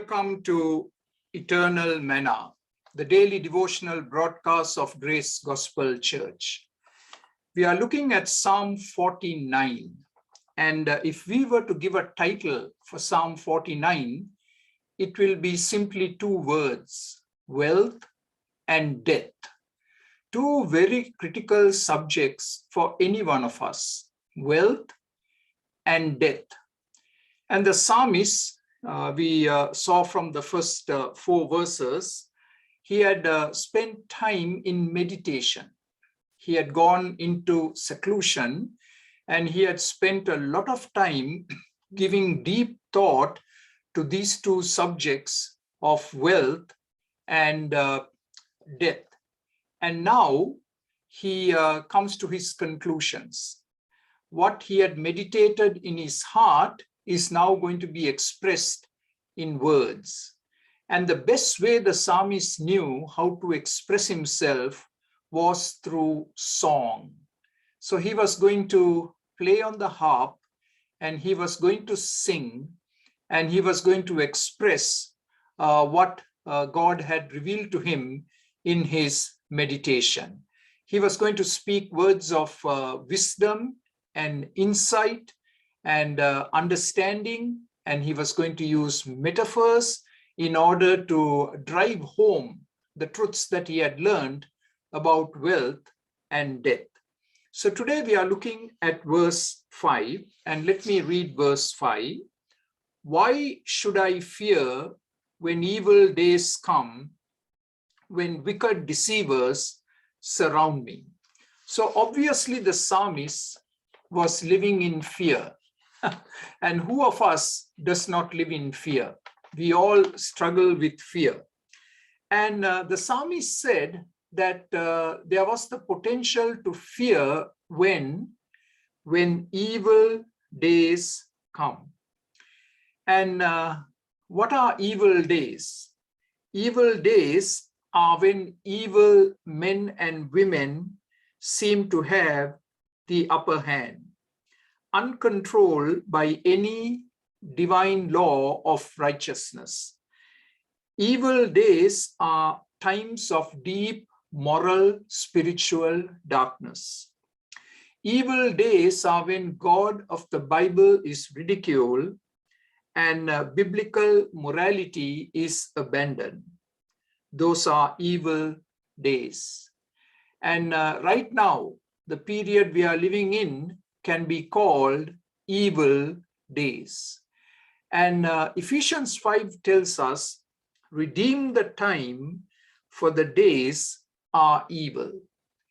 Welcome to Eternal Manna, the daily devotional broadcast of Grace Gospel Church. We are looking at Psalm 49. And if we were to give a title for Psalm 49, it will be simply two words: wealth and death. Two very critical subjects for any one of us: wealth and death. And the psalmist, we saw from the first four verses, he had spent time in meditation. He had gone into seclusion and he had spent a lot of time giving deep thought to these two subjects of wealth and death. And now he comes to his conclusions. What he had meditated in his heart is now going to be expressed in words. And the best way the psalmist knew how to express himself was through song. So he was going to play on the harp and he was going to sing and he was going to express what God had revealed to him in his meditation. He was going to speak words of wisdom and insight and understanding, and he was going to use metaphors in order to drive home the truths that he had learned about wealth and death. So today we are looking at verse 5, and let me read verse 5. Why should I fear when evil days come, when wicked deceivers surround me? So obviously the psalmist was living in fear. And who of us does not live in fear? We all struggle with fear. And the psalmist said that there was the potential to fear when evil days come. And what are evil days? Evil days are when evil men and women seem to have the upper hand, uncontrolled by any divine law of righteousness. Evil days are times of deep moral, spiritual darkness. Evil days are when God of the Bible is ridiculed and biblical morality is abandoned. Those are evil days. And right now, the period we are living in can be called evil days. And Ephesians 5 tells us, redeem the time, for the days are evil.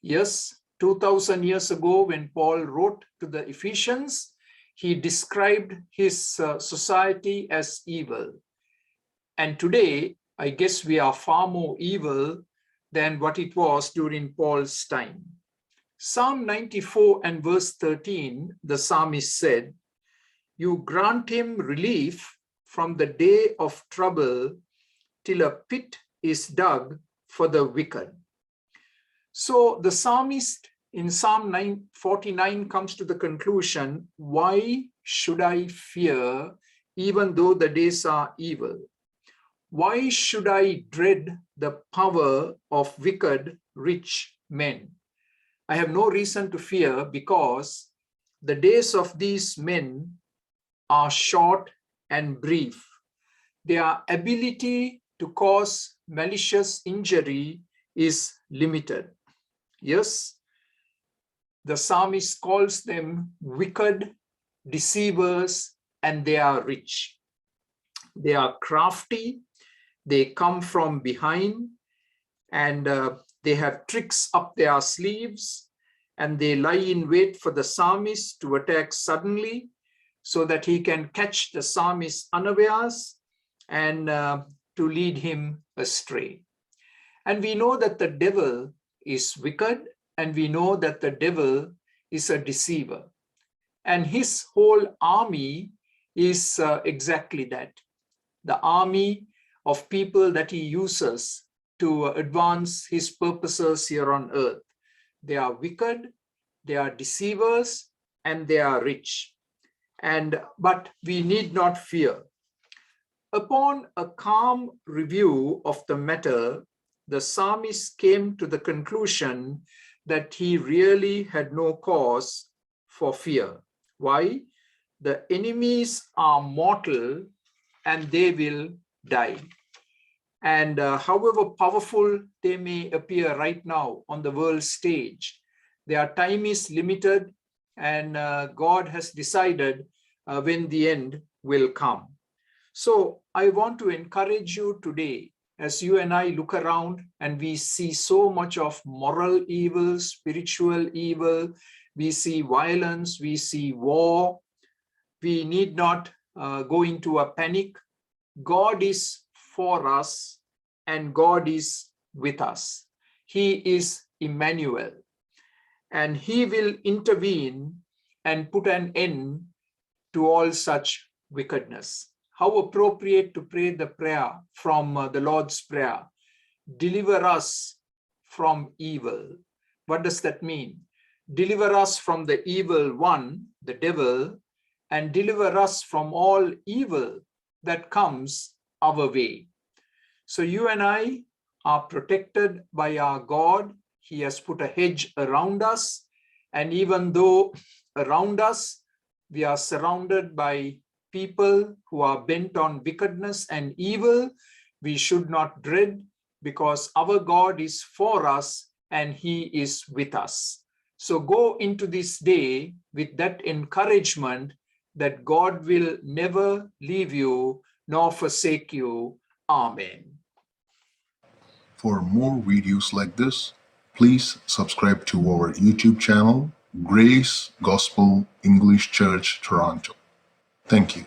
Yes, 2000 years ago when Paul wrote to the Ephesians, he described his society as evil. And today, I guess we are far more evil than what it was during Paul's time. Psalm 94 and verse 13, the psalmist said, you grant him relief from the day of trouble till a pit is dug for the wicked. So the psalmist in Psalm 49 comes to the conclusion, why should I fear even though the days are evil? Why should I dread the power of wicked rich men? I have no reason to fear because the days of these men are short and brief. Their ability to cause malicious injury is limited. Yes, the psalmist calls them wicked deceivers and they are rich. They are crafty, they come from behind, and they have tricks up their sleeves, and they lie in wait for the psalmist to attack suddenly so that he can catch the psalmist unawares and to lead him astray. And we know that the devil is wicked, and we know that the devil is a deceiver. And his whole army is exactly that. The army of people that he uses to advance his purposes here on earth. They are wicked, they are deceivers, and they are rich. But we need not fear. Upon a calm review of the matter, the psalmist came to the conclusion that he really had no cause for fear. Why? The enemies are mortal and they will die. And however powerful they may appear right now on the world stage, their time is limited, and God has decided when the end will come. So I want to encourage you today, as you and I look around and we see so much of moral evil, spiritual evil, we see violence, we see war, we need not go into a panic. God is for us and God is with us. He is Emmanuel, and he will intervene and put an end to all such wickedness. How appropriate to pray the prayer from the Lord's Prayer. Deliver us from evil. What does that mean? Deliver us from the evil one, the devil, and deliver us from all evil that comes our way. So you and I are protected by our God. He has put a hedge around us. And even though around us, we are surrounded by people who are bent on wickedness and evil, we should not dread, because our God is for us and he is with us. So go into this day with that encouragement that God will never leave you nor forsake you. Amen. For more videos like this, please subscribe to our YouTube channel, Grace Gospel English Church Toronto. Thank you.